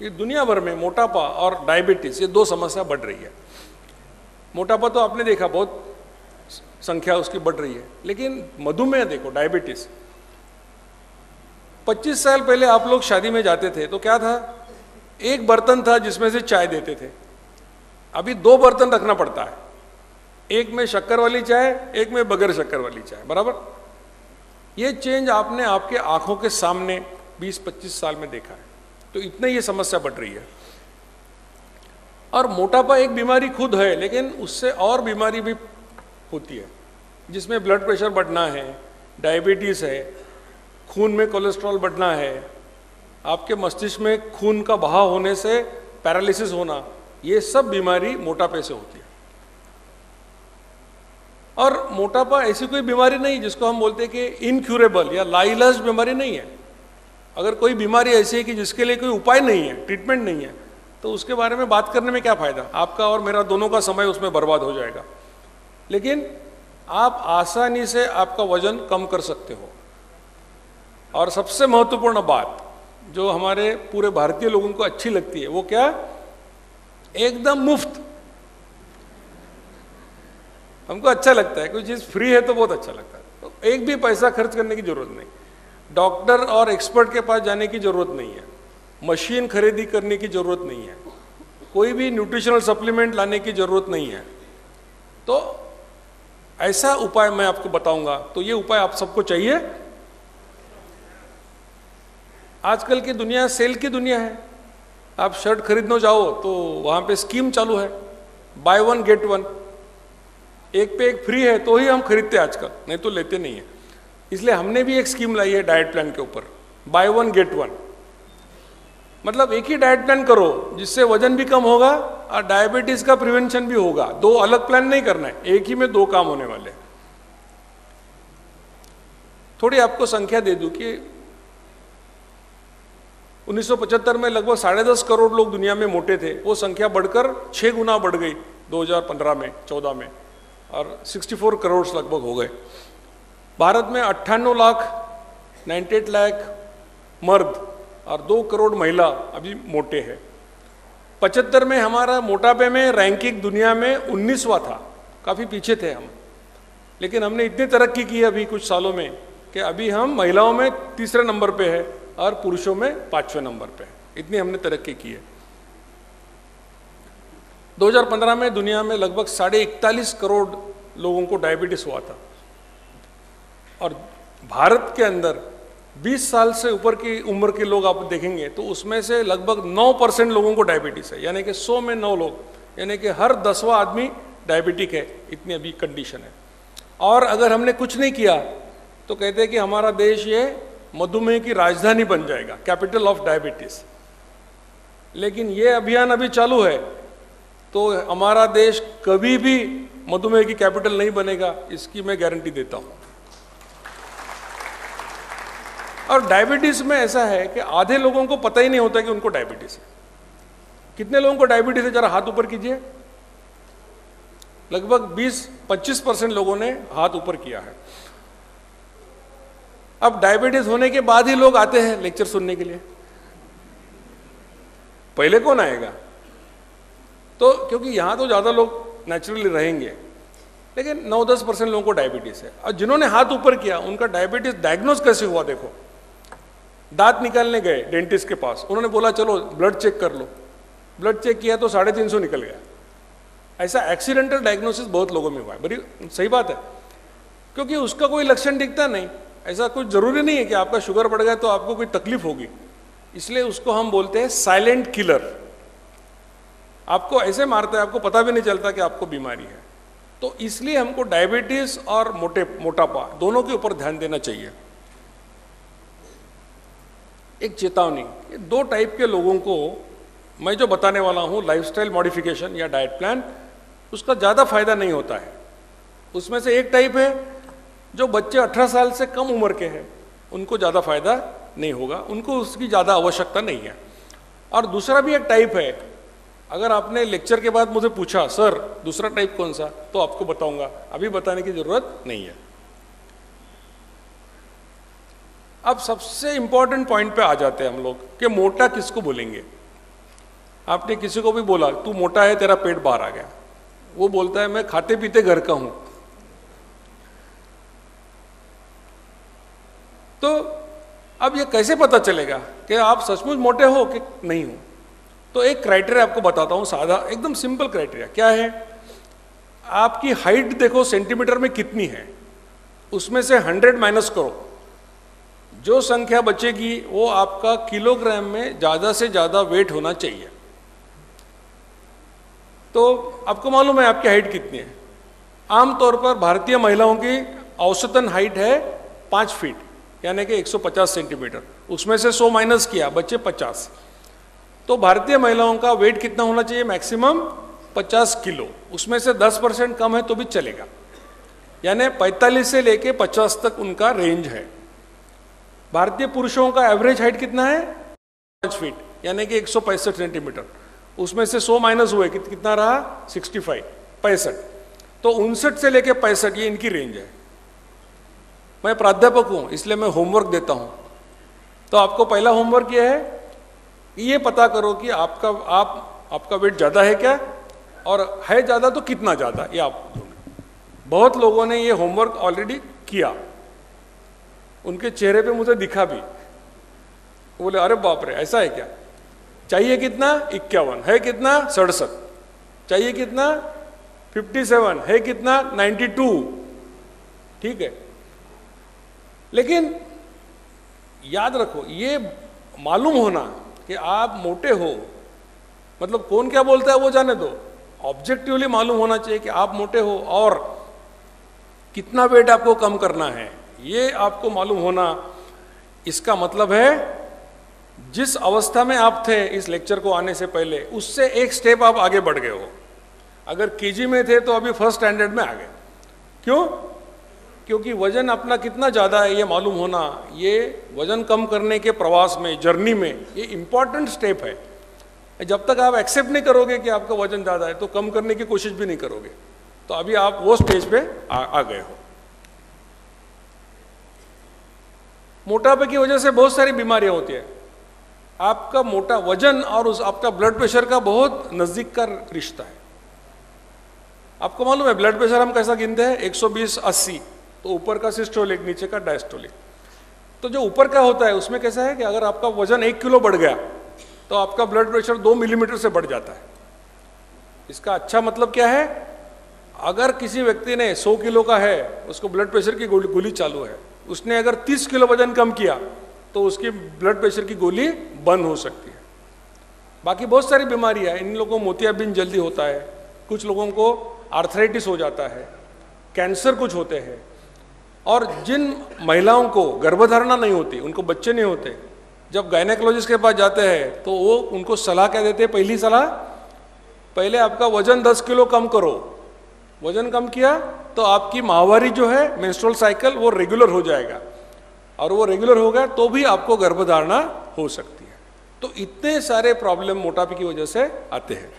कि दुनिया भर में मोटापा और डायबिटीज ये दो समस्या बढ़ रही है। मोटापा तो आपने देखा बहुत संख्या उसकी बढ़ रही है, लेकिन मधुमेह देखो, डायबिटीज। 25 साल पहले आप लोग शादी में जाते थे तो क्या था, एक बर्तन था जिसमें से चाय देते थे, अभी 2 बर्तन रखना पड़ता है, एक में शक्कर वाली चाय, एक में बगैर शक्कर वाली चाय, बराबर। ये चेंज आपने आपके आंखों के सामने 20-25 साल में देखा है, तो इतनी ये समस्या बढ़ रही है। और मोटापा एक बीमारी खुद है, लेकिन उससे और बीमारी भी होती है, जिसमें ब्लड प्रेशर बढ़ना है, डायबिटीज है, खून में कोलेस्ट्रॉल बढ़ना है, आपके मस्तिष्क में खून का बहाव होने से पैरालिसिस होना, ये सब बीमारी मोटापे से होती है। और मोटापा ऐसी कोई बीमारी नहीं जिसको हम बोलते हैं कि इनक्यूरेबल या लाइलाज बीमारी नहीं है। अगर कोई बीमारी ऐसी है कि जिसके लिए कोई उपाय नहीं है, ट्रीटमेंट नहीं है, तो उसके बारे में बात करने में क्या फायदा, आपका और मेरा दोनों का समय उसमें बर्बाद हो जाएगा। लेकिन आप आसानी से आपका वजन कम कर सकते हो। और सबसे महत्वपूर्ण बात जो हमारे पूरे भारतीय लोगों को अच्छी लगती है वो क्या, एकदम मुफ्त। हमको अच्छा लगता है, कोई चीज़ फ्री है तो बहुत अच्छा लगता है, तो एक भी पैसा खर्च करने की जरूरत नहीं, डॉक्टर और एक्सपर्ट के पास जाने की जरूरत नहीं है, मशीन खरीदी करने की जरूरत नहीं है, कोई भी न्यूट्रिशनल सप्लीमेंट लाने की जरूरत नहीं है। तो ऐसा उपाय मैं आपको बताऊंगा, तो ये उपाय आप सबको चाहिए। आजकल की दुनिया सेल की दुनिया है, आप शर्ट खरीदने जाओ तो वहाँ पे स्कीम चालू है, बाय 1 गेट 1, एक पे एक फ्री है, तो ही हम खरीदते हैं आजकल, नहीं तो लेते नहीं है। इसलिए हमने भी एक स्कीम लाई है डाइट प्लान के ऊपर, बाय 1 गेट 1। मतलब एक ही डाइट प्लान करो जिससे वजन भी कम होगा और डायबिटीज का प्रिवेंशन भी होगा। 2 अलग प्लान नहीं करना है, एक ही में 2 काम होने वाले हैं। थोड़ी आपको संख्या दे दूं कि 1975 में लगभग 10.5 करोड़ लोग दुनिया में मोटे थे, वो संख्या बढ़कर 6 गुना बढ़ गई 2015 में, 14 में, और 64 करोड़ लगभग हो गए। भारत में 98 लाख मर्द और 2 करोड़ महिला अभी मोटे हैं। 75 में हमारा मोटापे में रैंकिंग दुनिया में 19वां था, काफ़ी पीछे थे हम, लेकिन हमने इतनी तरक्की की अभी कुछ सालों में कि अभी हम महिलाओं में 3रे नंबर पे है और पुरुषों में 5वें नंबर पे है। इतनी हमने तरक्की की है। 2015 में दुनिया में लगभग 41.5 करोड़ लोगों को डायबिटीज हुआ था, और भारत के अंदर 20 साल से ऊपर की उम्र के लोग आप देखेंगे तो उसमें से लगभग 9% लोगों को डायबिटीज है, यानी कि 100 में 9 लोग, यानी कि हर 10वां आदमी डायबिटिक है। इतनी अभी कंडीशन है। और अगर हमने कुछ नहीं किया तो कहते हैं कि हमारा देश ये मधुमेह की राजधानी बन जाएगा, कैपिटल ऑफ डायबिटीज। लेकिन ये अभियान अभी चालू है, तो हमारा देश कभी भी मधुमेह की कैपिटल नहीं बनेगा, इसकी मैं गारंटी देता हूं। और डायबिटीज में ऐसा है कि आधे लोगों को पता ही नहीं होता कि उनको डायबिटीज है। कितने लोगों को डायबिटीज है, जरा हाथ ऊपर कीजिए। लगभग 20-25% लोगों ने हाथ ऊपर किया है। अब डायबिटीज होने के बाद ही लोग आते हैं लेक्चर सुनने के लिए, पहले कौन आएगा? तो क्योंकि यहां तो ज्यादा लोग नेचुरली रहेंगे, लेकिन 9-10% लोगों को डायबिटीज है। और जिन्होंने हाथ ऊपर किया उनका डायबिटीज डायग्नोज कैसे हुआ? देखो, दांत निकालने गए डेंटिस्ट के पास, उन्होंने बोला चलो ब्लड चेक कर लो। ब्लड चेक किया तो 350 निकल गया। ऐसा एक्सीडेंटल डायग्नोसिस बहुत लोगों में हुआ है। बड़ी सही बात है, क्योंकि उसका कोई लक्षण दिखता नहीं। ऐसा कुछ जरूरी नहीं है कि आपका शुगर बढ़ गया तो आपको कोई तकलीफ होगी, इसलिए उसको हम बोलते हैं साइलेंट किलर। आपको ऐसे मारता है, आपको पता भी नहीं चलता कि आपको बीमारी है। तो इसलिए हमको डायबिटीज और मोटापा दोनों के ऊपर ध्यान देना चाहिए। एक चेतावनी, ये 2 टाइप के लोगों को मैं जो बताने वाला हूं, लाइफस्टाइल मॉडिफिकेशन या डाइट प्लान, उसका ज़्यादा फायदा नहीं होता है। उसमें से एक टाइप है जो बच्चे 18 साल से कम उम्र के हैं, उनको ज़्यादा फायदा नहीं होगा, उनको उसकी ज़्यादा आवश्यकता नहीं है। और दूसरा भी एक टाइप है। अगर आपने लेक्चर के बाद मुझे पूछा सर दूसरा टाइप कौन सा, तो आपको बताऊंगा, अभी बताने की जरूरत नहीं है। अब सबसे इंपॉर्टेंट पॉइंट पे आ जाते हैं हम लोग कि मोटा किसको बोलेंगे। आपने किसी को भी बोला तू मोटा है, तेरा पेट बाहर आ गया, वो बोलता है मैं खाते पीते घर का हूं। तो अब ये कैसे पता चलेगा कि आप सचमुच मोटे हो कि नहीं हो? तो एक क्राइटेरिया आपको बताता हूं, सादा एकदम सिंपल क्राइटेरिया। क्या है? आपकी हाइट देखो सेंटीमीटर में कितनी है, उसमें से 100 माइनस करो, जो संख्या बचेगी वो आपका किलोग्राम में ज़्यादा से ज़्यादा वेट होना चाहिए। तो आपको मालूम है आपकी हाइट कितनी है? आमतौर पर भारतीय महिलाओं की औसतन हाइट है 5 फीट, यानी कि 150 सेंटीमीटर। उसमें से 100 माइनस किया, बचे 50। तो भारतीय महिलाओं का वेट कितना होना चाहिए? Maximum 50 kilo. उसमें से 10% कम है तो भी चलेगा, यानी 45 से लेके 50 तक उनका रेंज है। भारतीय पुरुषों का एवरेज हाइट कितना है? 5 फीट, यानी कि 165 सेंटीमीटर। उसमें से 100 माइनस हुए, कितना रहा? 65। तो 59 से लेके 65 ये इनकी रेंज है। मैं प्राध्यापक हूं इसलिए मैं होमवर्क देता हूं। तो आपको पहला होमवर्क ये है, ये पता करो कि आपका वेट ज़्यादा है क्या, और है ज़्यादा तो कितना ज़्यादा, ये आप। बहुत लोगों ने ये होमवर्क ऑलरेडी किया, उनके चेहरे पे मुझे दिखा भी। बोले अरे बाप रे ऐसा है क्या? चाहिए कितना? 51। है कितना? 67। चाहिए कितना? 57। है कितना? 92। ठीक है, लेकिन याद रखो, ये मालूम होना कि आप मोटे हो, मतलब कौन क्या बोलता है वो जाने दो, ऑब्जेक्टिवली मालूम होना चाहिए कि आप मोटे हो और कितना वेट आपको कम करना है, ये आपको मालूम होना। इसका मतलब है जिस अवस्था में आप थे इस लेक्चर को आने से पहले, उससे एक स्टेप आप आगे बढ़ गए हो। अगर केजी में थे तो अभी फर्स्ट स्टैंडर्ड में आ गए। क्यों? क्योंकि वजन अपना कितना ज़्यादा है ये मालूम होना, ये वजन कम करने के प्रवास में, जर्नी में, ये इम्पॉर्टेंट स्टेप है। जब तक आप एक्सेप्ट नहीं करोगे कि आपका वजन ज़्यादा है तो कम करने की कोशिश भी नहीं करोगे। तो अभी आप वो स्टेज पे आ गए हो। मोटापे की वजह से बहुत सारी बीमारियां होती है। आपका मोटा वजन और आपका ब्लड प्रेशर का बहुत नज़दीक का रिश्ता है। आपको मालूम है ब्लड प्रेशर हम कैसा गिनते हैं? 120/80। तो ऊपर का सिस्टोलिक, नीचे का डायस्टोलिक। तो जो ऊपर का होता है उसमें कैसा है कि अगर आपका वजन 1 किलो बढ़ गया तो आपका ब्लड प्रेशर 2 मिलीमीटर से बढ़ जाता है। इसका अच्छा मतलब क्या है? अगर किसी व्यक्ति ने 100 किलो का है, उसको ब्लड प्रेशर की गोली चालू है, उसने अगर 30 किलो वजन कम किया तो उसकी ब्लड प्रेशर की गोली बंद हो सकती है। बाकी बहुत सारी बीमारियां, इन लोगों को मोतियाबिंद जल्दी होता है, कुछ लोगों को आर्थराइटिस हो जाता है, कैंसर कुछ होते हैं। और जिन महिलाओं को गर्भधारणा नहीं होती, उनको बच्चे नहीं होते, जब गायनेकोलॉजिस्ट के पास जाते हैं तो वो उनको सलाह क्या देते हैं? पहली सलाह, पहले आपका वजन 10 किलो कम करो। वजन कम किया तो आपकी माहवारी जो है, मेंस्ट्रुअल साइकिल, वो रेगुलर हो जाएगा, और वो रेगुलर हो गया तो भी आपको गर्भधारणा हो सकती है। तो इतने सारे प्रॉब्लम मोटापे की वजह से आते हैं।